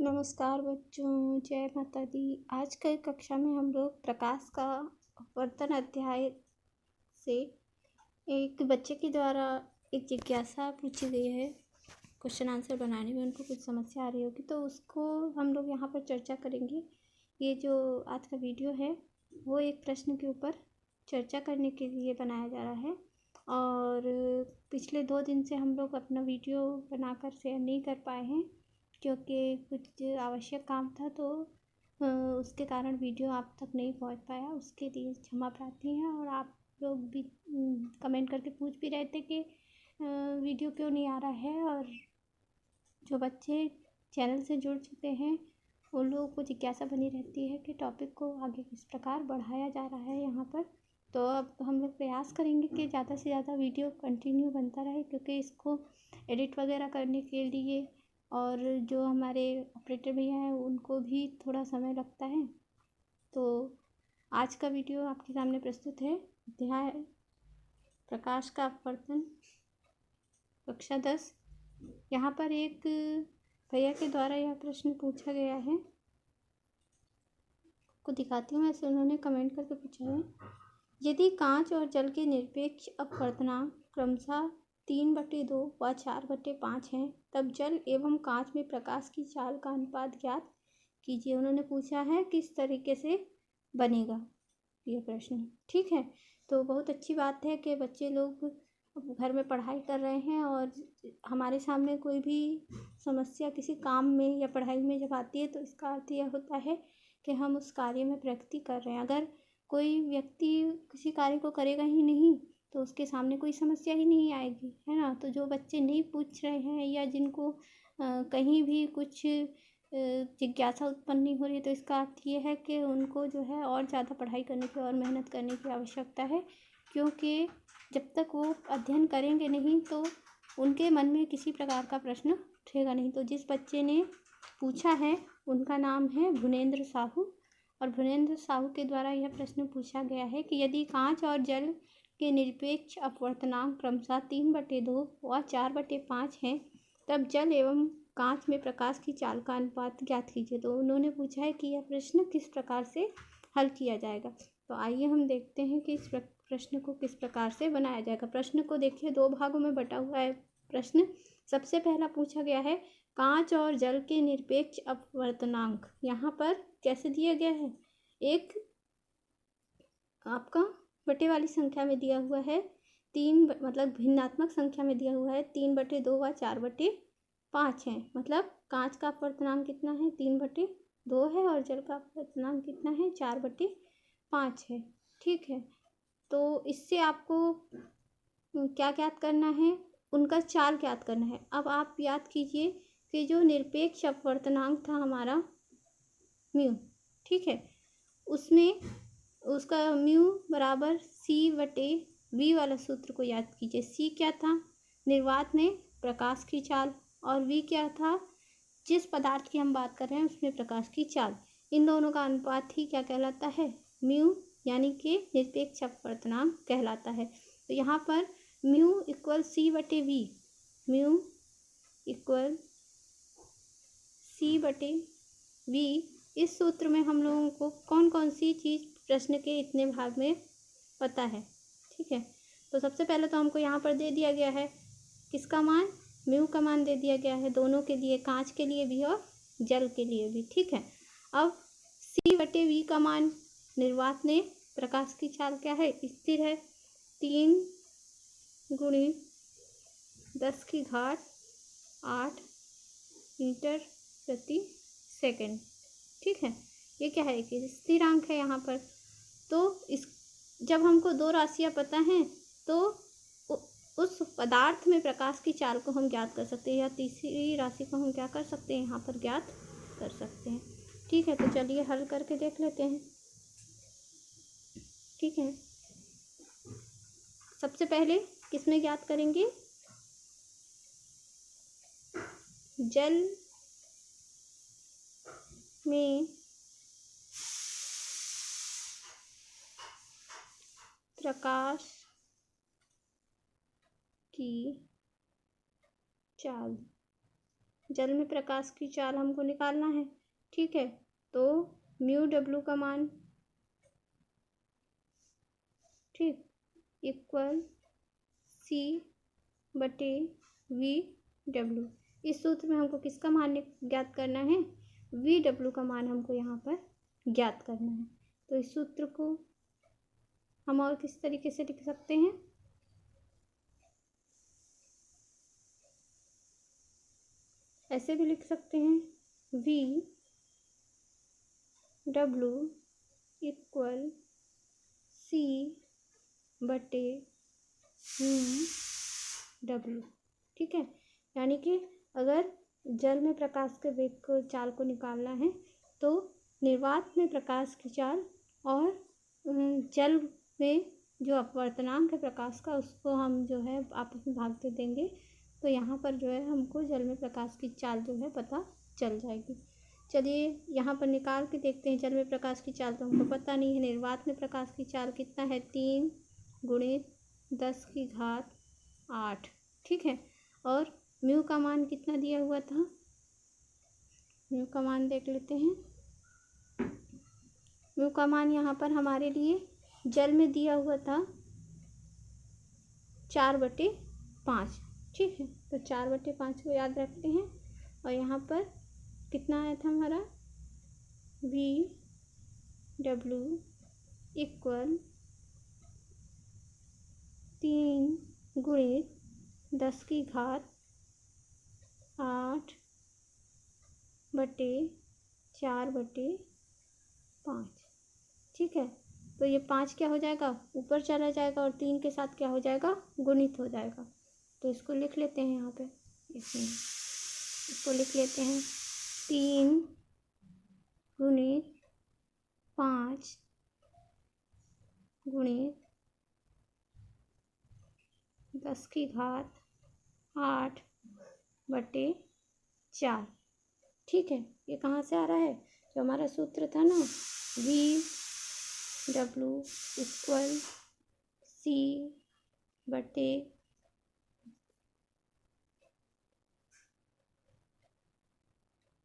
नमस्कार बच्चों, जय माता दी। आज की कक्षा में हम लोग प्रकाश का अपवर्तन अध्याय से एक बच्चे के द्वारा एक जिज्ञासा पूछी गई है। क्वेश्चन आंसर बनाने में उनको कुछ समस्या आ रही होगी, तो उसको हम लोग यहाँ पर चर्चा करेंगे। ये जो आज का वीडियो है वो एक प्रश्न के ऊपर चर्चा करने के लिए बनाया जा रहा है, और पिछले 2 दिन से हम लोग अपना वीडियो बनाकर शेयर नहीं कर पाए हैं क्योंकि कुछ आवश्यक काम था, तो उसके कारण वीडियो आप तक नहीं पहुंच पाया। उसके लिए क्षमा प्रार्थी हैं। और आप लोग भी कमेंट करके पूछ भी रहे थे कि वीडियो क्यों नहीं आ रहा है, और जो बच्चे चैनल से जुड़ चुके हैं उन लोगों को जिज्ञासा बनी रहती है कि टॉपिक को आगे किस प्रकार बढ़ाया जा रहा है यहाँ पर। तो अब हम लोग प्रयास करेंगे कि ज़्यादा से ज़्यादा वीडियो कंटिन्यू बनता रहे, क्योंकि इसको एडिट वगैरह करने के लिए और जो हमारे ऑपरेटर भैया हैं उनको भी थोड़ा समय लगता है। तो आज का वीडियो आपके सामने प्रस्तुत है। अध्याय प्रकाश का अपवर्तन, कक्षा 10। यहाँ पर एक भैया के द्वारा यह प्रश्न पूछा गया है, को दिखाती हूँ। ऐसे उन्होंने कमेंट करके पूछा है, यदि कांच और जल के निरपेक्ष अपवर्तनांक क्रमशः 3/2 व 4/5 हैं, तब जल एवं कांच में प्रकाश की चाल का अनुपात ज्ञात कीजिए। उन्होंने पूछा है किस तरीके से बनेगा ये प्रश्न। ठीक है, तो बहुत अच्छी बात है कि बच्चे लोग घर में पढ़ाई कर रहे हैं, और हमारे सामने कोई भी समस्या किसी काम में या पढ़ाई में जब आती है तो इसका अर्थ यह होता है कि हम उस कार्य में प्रगति कर रहे हैं। अगर कोई व्यक्ति किसी कार्य को करेगा ही नहीं तो उसके सामने कोई समस्या ही नहीं आएगी, है ना। तो जो बच्चे नहीं पूछ रहे हैं या जिनको कहीं भी कुछ जिज्ञासा उत्पन्न नहीं हो रही है, तो इसका अर्थ ये है कि उनको जो है और ज़्यादा पढ़ाई करने की और मेहनत करने की आवश्यकता है, क्योंकि जब तक वो अध्ययन करेंगे नहीं तो उनके मन में किसी प्रकार का प्रश्न उठेगा नहीं। तो जिस बच्चे ने पूछा है उनका नाम है भुनेंद्र साहू, और भुनेंद्र साहू के द्वारा यह प्रश्न पूछा गया है कि यदि कांच और जल के निरपेक्ष अपवर्तनांक क्रमशः 3/2 व 4/5 हैं, तब जल एवं कांच में प्रकाश की चाल का अनुपात ज्ञात कीजिए। तो उन्होंने पूछा है कि यह प्रश्न किस प्रकार से हल किया जाएगा। तो आइए हम देखते हैं कि इस प्रश्न को किस प्रकार से बनाया जाएगा। प्रश्न को देखिए, 2 भागों में बटा हुआ है प्रश्न। सबसे पहला पूछा गया है कांच और जल के निरपेक्ष अपवर्तनांक। यहाँ पर कैसे दिया गया है, एक आपका बटे वाली संख्या में दिया हुआ है, 3 मतलब भिन्नात्मक संख्या में दिया हुआ है, 3/2 व 4/5 है। मतलब कांच का अपवर्तनांक कितना है, 3/2 है, और जल का अपवर्तनांक कितना है, 4/5 है। ठीक है, तो इससे आपको क्या ज्ञात करना है, उनका चाल ज्ञात करना है। अब आप याद कीजिए कि जो निरपेक्ष अपवर्तनांक था हमारा म्यू, ठीक है, उसमें उसका म्यू बराबर C/V वाला सूत्र को याद कीजिए। C क्या था, निर्वात में प्रकाश की चाल, और V क्या था, जिस पदार्थ की हम बात कर रहे हैं उसमें प्रकाश की चाल। इन दोनों का अनुपात ही क्या कहलाता है, म्यू, यानी कि निरपेक्ष अपवर्तनांक कहलाता है। तो यहाँ पर mu equal C/V, mu equal C/V। इस सूत्र में हम लोगों को कौन कौन सी चीज़ प्रश्न के इतने भाग में पता है। ठीक है, तो सबसे पहले तो हमको यहाँ पर दे दिया गया है किसका मान, म्यू का मान दे दिया गया है, दोनों के लिए, कांच के लिए भी और जल के लिए भी। ठीक है, अब C/V का मान, निर्वात में प्रकाश की चाल क्या है, स्थिर है, 3 × 10⁸ मीटर प्रति सेकंड। ठीक है, ये क्या है, कि स्थिरांक है यहाँ पर। तो इस जब हमको 2 राशियाँ पता हैं तो उस पदार्थ में प्रकाश की चाल को हम ज्ञात कर सकते हैं, या तीसरी राशि को हम क्या कर सकते हैं, यहाँ पर ज्ञात कर सकते हैं। ठीक है, तो चलिए हल करके देख लेते हैं। ठीक है, सबसे पहले किसमें ज्ञात करेंगे, जल में प्रकाश की चाल। जल में प्रकाश की चाल हमको निकालना है। ठीक है, तो म्यू डब्ल्यू का मान, ठीक, इक्वल सी बटे वी डब्ल्यू। इस सूत्र में हमको किसका मान ज्ञात करना है? वी डब्ल्यू का मान हमको यहाँ पर ज्ञात करना है। तो इस सूत्र को हम और किस तरीके से लिख सकते हैं? ऐसे भी लिख सकते हैं, वी डब्ल्यू इक्वल सी बटे डब्ल्यू। ठीक है, यानी कि अगर जल में प्रकाश के वेग को चाल को निकालना है तो निर्वात में प्रकाश की चाल और जल में जो अपवर्तनांक है प्रकाश का, उसको हम जो है आपस में भाग दे देंगे। तो यहाँ पर जो है हमको जल में प्रकाश की चाल जो है पता चल जाएगी। चलिए यहाँ पर निकाल के देखते हैं। जल में प्रकाश की चाल तो हमको पता नहीं है। निर्वात में प्रकाश की चाल कितना है? 3 गुणित 10 की घात 8। ठीक है, और म्यू का मान कितना दिया हुआ था? म्यू का मान देख लेते हैं। म्यू का मान यहाँ पर हमारे लिए जल में दिया हुआ था 4/5। ठीक है, तो 4/5 को याद रखते हैं। और यहाँ पर कितना आया था हमारा? वी डब्ल्यू इक्वल 3 गुणित 10 की घात 8/4/5। ठीक है, तो ये 5 क्या हो जाएगा? ऊपर चला जाएगा और 3 के साथ क्या हो जाएगा? गुणित हो जाएगा। तो इसको लिख लेते हैं यहाँ पे, इसको लिख लेते हैं 3 गुणित 5 गुणित 10 की घात 8/4। ठीक है, ये कहाँ से आ रहा है? जो हमारा सूत्र था ना, वी डब्ल्यू इक्वल सी बटे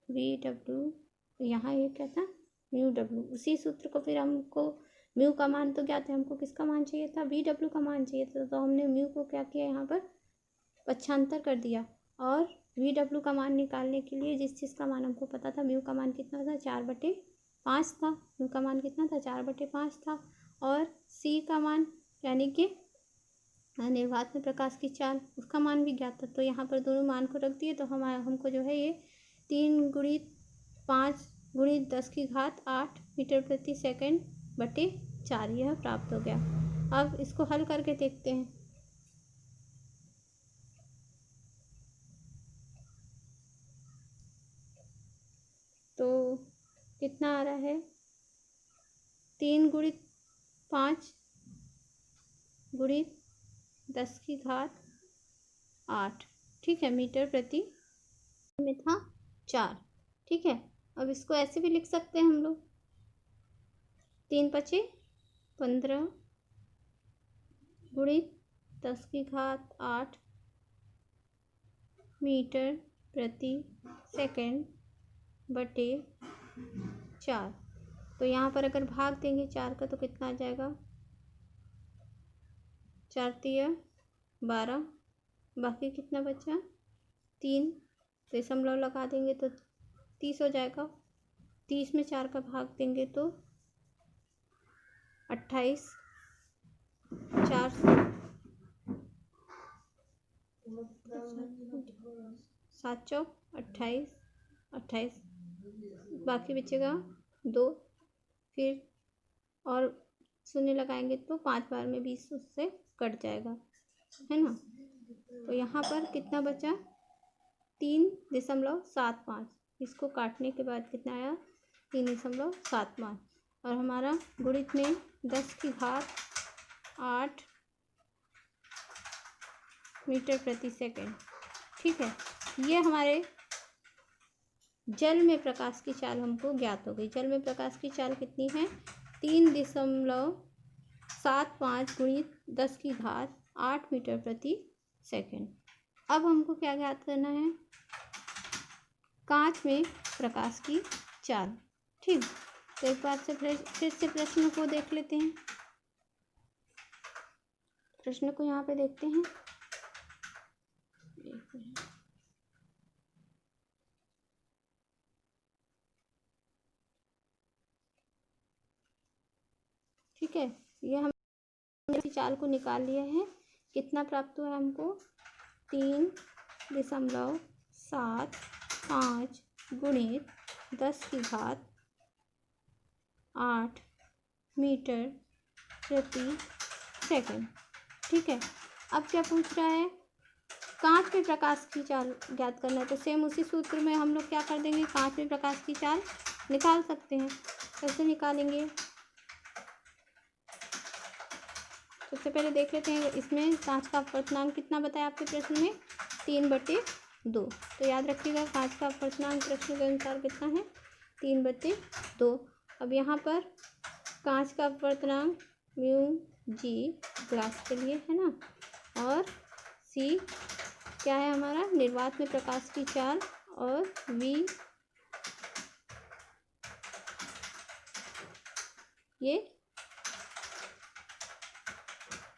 वी डब्ल्यू, यहाँ ये क्या था? Mu W. उसी सूत्र को फिर हमको म्यू का मान तो क्या था, हमको किसका मान चाहिए था? वी डब्ल्यू का मान चाहिए था। तो हमने म्यू को क्या किया, यहाँ पर पक्षांतर कर दिया। और वी डब्ल्यू का मान निकालने के लिए जिस चीज़ का मान हमको पता था, म्यू का मान कितना था? 4/5 था। म्यू का मान कितना था? 4/5 था। और सी का मान यानी कि निर्वात में प्रकाश की चाल, उसका मान भी ज्ञात था। तो यहाँ पर दोनों मान को रख दिए। तो हमको जो है ये 3 गुणित 5 गुणित 10 की घात 8 मीटर प्रति सेकंड बटे 4 यह प्राप्त हो गया। अब इसको हल करके देखते हैं। तो कितना आ रहा है? 3 गुणित 5 गुणित 10 की घात 8। ठीक है, मीटर प्रति में था 4। ठीक है, अब इसको ऐसे भी लिख सकते हैं हम लोग, 3×5 = 15 गुणित 10 की घात 8 मीटर प्रति सेकंड बटे 4। तो यहाँ पर अगर भाग देंगे 4 का तो कितना आ जाएगा? 4×3 = 12, बाकी कितना बचा? 3। दशमलव लगा देंगे तो 30 हो जाएगा। 30 में 4 का भाग देंगे तो 28, 4 7 चौक 28, 28, बाकी बचेगा 2। फिर और शून्य लगाएंगे तो 5 बार में 20 उससे कट जाएगा, है ना। तो यहाँ पर कितना बचा? 3.75। इसको काटने के बाद कितना आया? 3.75। और हमारा गुणित में 10 की घात 8 मीटर प्रति सेकंड। ठीक है, ये हमारे जल में प्रकाश की चाल हमको ज्ञात हो गई। जल में प्रकाश की चाल कितनी है? 3.75 गुणित 10 की घात 8 मीटर प्रति सेकंड। अब हमको क्या ज्ञात करना है? कांच में प्रकाश की चाल। ठीक, तो एक बार से फिर से प्रश्न को देख लेते हैं। प्रश्न को यहाँ पे देखते हैं। ठीक है, ये हम चाल को निकाल लिए हैं। कितना प्राप्त हुआ हमको? 3.75 गुणित 10⁸ मीटर प्रति सेकंड। ठीक है, अब क्या पूछ रहा है? कांच में प्रकाश की चाल ज्ञात करना है। तो सेम उसी सूत्र में हम लोग क्या कर देंगे, कांच में प्रकाश की चाल निकाल सकते हैं। कैसे निकालेंगे? सबसे पहले देख लेते हैं, इसमें कांच का अपवर्तनांक कितना बताया आपके प्रश्न में? 3/2। तो याद रखिएगा, कांच का अपवर्तनांक प्रश्न के अनुसार कितना है? 3/2। अब यहाँ पर कांच का अपवर्तनांक μg ग्लास के लिए है ना, और c क्या है हमारा? निर्वात में प्रकाश की चाल, और v ये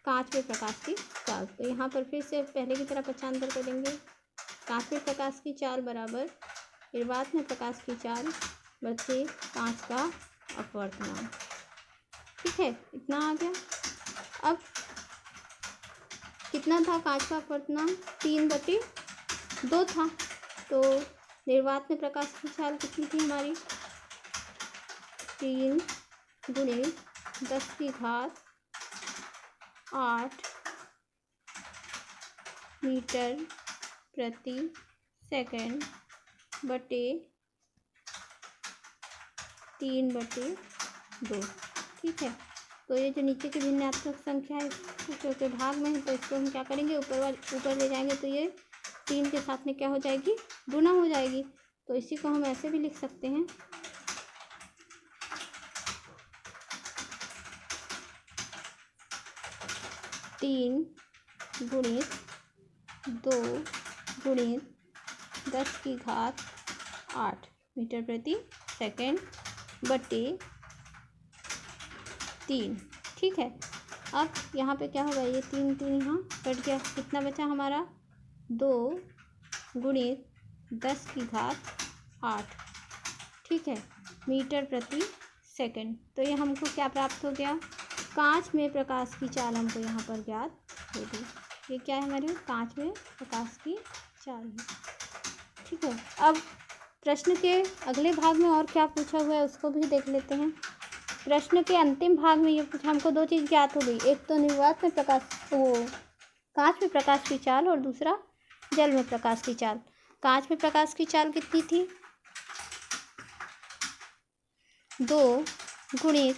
कांच में प्रकाश की चाल। तो यहाँ पर फिर से पहले की तरह पक्षांतर करेंगे। कांच में प्रकाश की चाल बराबर निर्वात में प्रकाश की चाल बटे कांच का अपवर्तनांक। ठीक है, इतना आ गया। अब कितना था कांच का अपवर्तनांक? 3/2 था। तो निर्वात में प्रकाश की चाल कितनी थी हमारी? 3 × 10⁸ मीटर प्रति सेकंड बटे 3/2। ठीक है, तो ये जो नीचे की भिन्नात्मक संख्या है के भाग में है, तो इसको हम क्या करेंगे, ऊपर ले जाएंगे तो ये 3 के साथ में क्या हो जाएगी? गुना हो जाएगी। तो इसी को हम ऐसे भी लिख सकते हैं, 3 × 2 × 10⁸ मीटर प्रति सेकंड बटे 3। ठीक है, अब यहाँ पे क्या होगा? ये 3 यहाँ कट गया, कितना बचा हमारा? 2 × 10⁸ ठीक है, मीटर प्रति सेकंड। तो ये हमको क्या प्राप्त हो गया? कांच में प्रकाश की चाल हमको यहाँ पर ज्ञात हो गई। ये क्या है हमारे? कांच में प्रकाश की चाल है। ठीक है, अब प्रश्न के अगले भाग में और क्या पूछा हुआ है उसको भी देख लेते हैं। प्रश्न के अंतिम भाग में ये पूछा, हमको 2 चीज़ ज्ञात हो गई। एक तो निर्वात में कांच में प्रकाश की चाल, और दूसरा जल में प्रकाश की चाल। कांच में प्रकाश की चाल कितनी थी? 2 ×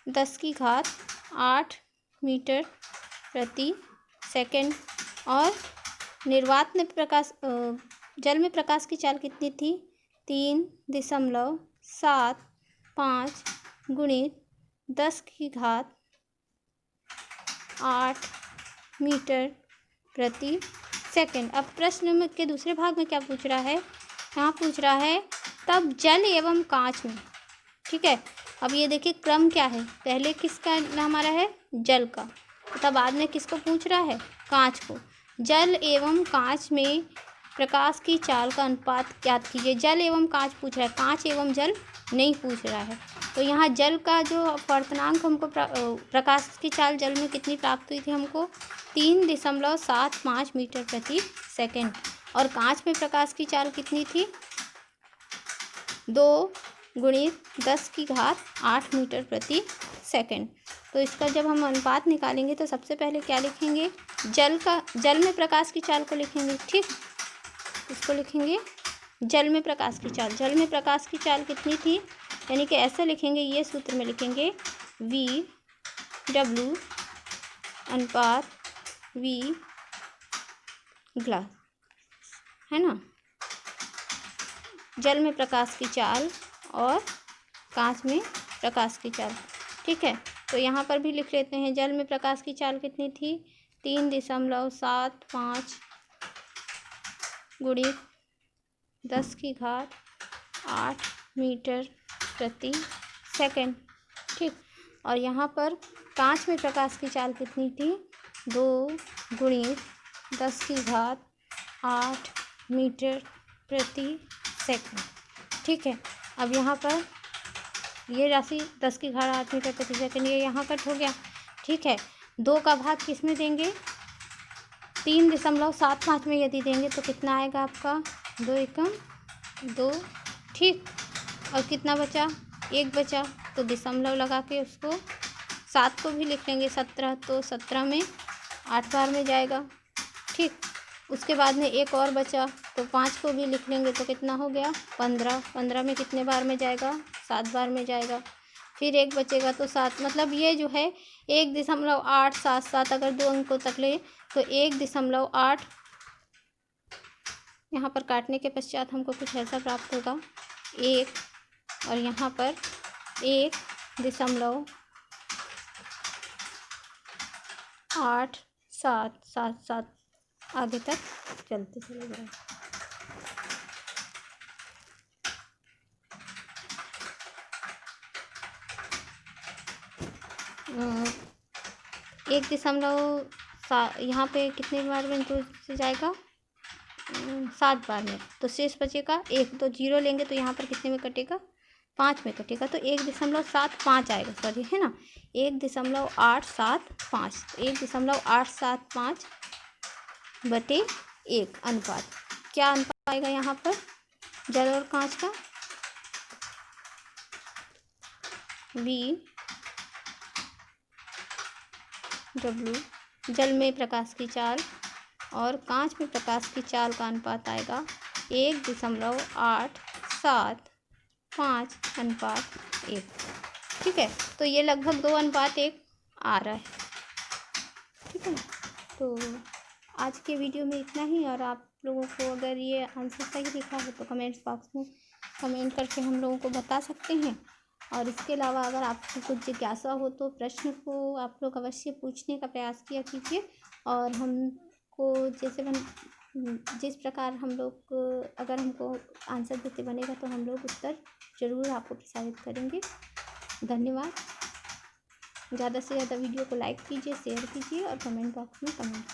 10⁸ मीटर प्रति सेकंड, और निर्वात में जल में प्रकाश की चाल कितनी थी? 3.75 गुणित 10⁸ मीटर प्रति सेकंड। अब प्रश्न में के दूसरे भाग में क्या पूछ रहा है? यहाँ पूछ रहा है तब जल एवं कांच में। ठीक है, अब ये देखिए क्रम क्या है, पहले किसका हमारा है? जल का, तब बाद में किसको पूछ रहा है? कांच को। जल एवं कांच में प्रकाश की चाल का अनुपात ज्ञात कीजिए। जल एवं कांच पूछ रहा है, कांच एवं जल नहीं पूछ रहा है। तो यहाँ जल का जो अपवर्तनांक हमको प्रकाश की चाल जल में कितनी प्राप्त हुई थी हमको? 3.75 मीटर प्रति सेकंड। और कांच में प्रकाश की चाल कितनी थी? 2 × 10⁸ मीटर प्रति सेकंड। तो इसका जब हम अनुपात निकालेंगे तो सबसे पहले क्या लिखेंगे? जल में प्रकाश की चाल को लिखेंगे। ठीक, इसको लिखेंगे जल में प्रकाश की चाल। जल में प्रकाश की चाल कितनी थी? यानी कि ऐसे लिखेंगे, ये सूत्र में लिखेंगे VW अनुपात V ग्लास, है ना। जल में प्रकाश की चाल और कांच में प्रकाश की चाल। ठीक है, तो यहाँ पर भी लिख लेते हैं, जल में प्रकाश की चाल कितनी थी? 3.75 गुणित 10⁸ मीटर प्रति सेकंड। ठीक, और यहाँ पर कांच में प्रकाश की चाल कितनी थी? 2 × 10⁸ मीटर प्रति सेकंड। ठीक है, अब यहाँ पर ये राशि 10⁸ मीटर प्रति सेकंड ये यहाँ कट हो गया। ठीक है, 2 का भाग किस में देंगे? 3.75 में यदि देंगे तो कितना आएगा आपका? 2 एकम 2। ठीक, और कितना बचा? 1 बचा, तो दशमलव लगा के उसको 7 को भी लिख लेंगे 17, तो 17 में 8 बार में जाएगा। ठीक, उसके बाद में एक और बचा तो 5 को भी लिख लेंगे तो कितना हो गया? 15। 15 में कितने बार में जाएगा? 7 बार में जाएगा। फिर एक बचेगा तो 7, मतलब ये जो है 1.877 अगर 2 अंकों तक ले तो 1.8 यहाँ पर काटने के पश्चात हमको कुछ ऐसा प्राप्त होगा 1, और यहाँ पर 1.8777 आगे तक चलते चले जाए। एक दशमलव यहाँ पे कितने बार में से जाएगा? 7 बार में, तो शेष बचेगा 1। तो 0 लेंगे तो यहाँ पर कितने में कटेगा? 5 में कटेगा, तो 1.75 आएगा, सॉरी, है ना, 1.875। 1.875 बटे 1 अनुपात। क्या अनुपात आएगा यहाँ पर जल और कांच का? VW जल में प्रकाश की चाल और कांच में प्रकाश की चाल का अनुपात आएगा 1.875:1। ठीक है, तो ये लगभग 2:1 आ रहा है। ठीक है, तो आज के वीडियो में इतना ही, और आप लोगों को अगर ये आंसर सही दिखा हो तो कमेंट्स बॉक्स में कमेंट करके हम लोगों को बता सकते हैं। और इसके अलावा अगर आपको कुछ जिज्ञासा हो तो प्रश्न को आप लोग अवश्य पूछने का प्रयास किया कीजिए, और हमको जिस प्रकार हम लोग अगर हमको आंसर देते बनेगा तो हम लोग उत्तर ज़रूर आपको प्रसारित करेंगे। धन्यवाद। ज़्यादा से ज़्यादा वीडियो को लाइक कीजिए, शेयर कीजिए और कमेंट बॉक्स में कमेंट